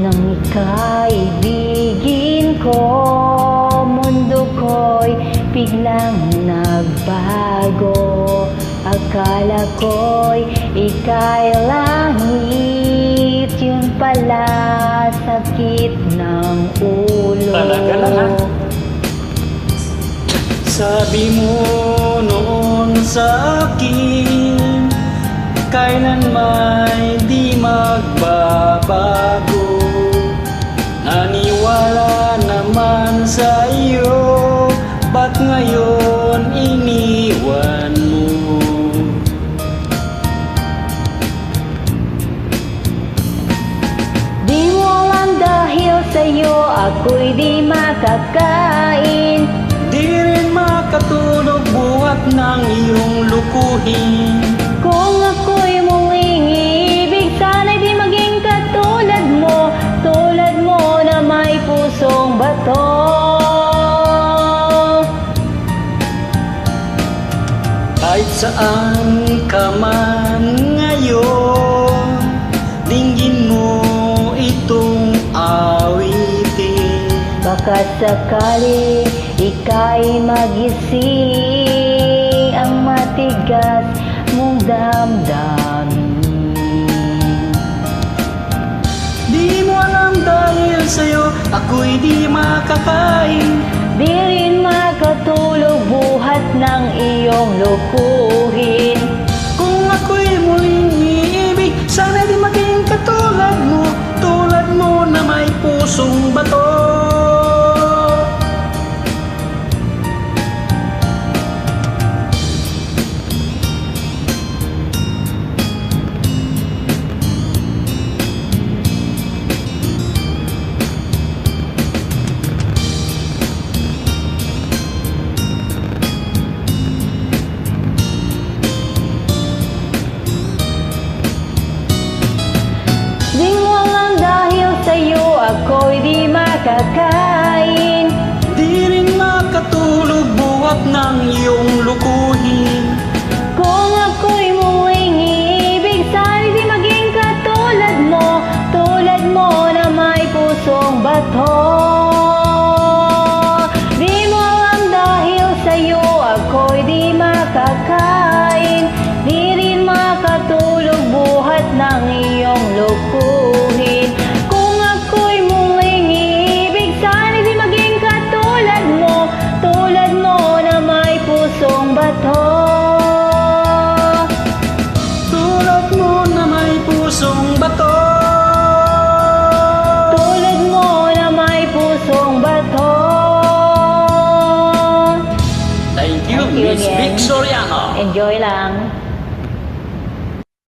Nang ikaibigin ko, mundo ko'y biglang nagbago. Akala ko'y ika'y langit, yun pala sakit ng ulo. Talaga lang, ha? Sabi mo noon sa akin, kailan may di magbabago. Naniwala naman sa iyo, ba't ngayon iniwan mo? Di mo alam dahil sa'yo ako'y di makakain. Di rin makatulog buhat ng iyong lukuhin. Kung ako'y muling iibig, sana'y di maging katulad mo, tulad mo na may pusong bato. Kahit saan ka man ngayon, dinggin mo itong awitin. Baka sakali ika'y magising ang matigas mong damdamin. Di mo alam dahil sa'yo ako'y di makakain. Di rin makatulog buhat ng iyong lukuhin. Kung ako'y muling iibig, sana di maging katulad mo na may pusong bato. Di mo alam dahil sa'yo ako'y di makakain. Di rin makatulog buhat ng iyong lukuhin. Kung ako'y muling iibig, sana'y di maging katulad mo, tulad mo na may pusong bato. Di mo alam dahil sa'yo ako'y di makakain. Di rin makatulog buhat ng iyong lukuhin. Kung ako'y muling iibig, sana'y di maging katulad mo, tulad mo na may pusong bato. Tulad mo na may pusong bato. Tulad mo na may pusong bato. Thank you, Thank you Miss again. Vic Soriano. Enjoy lang.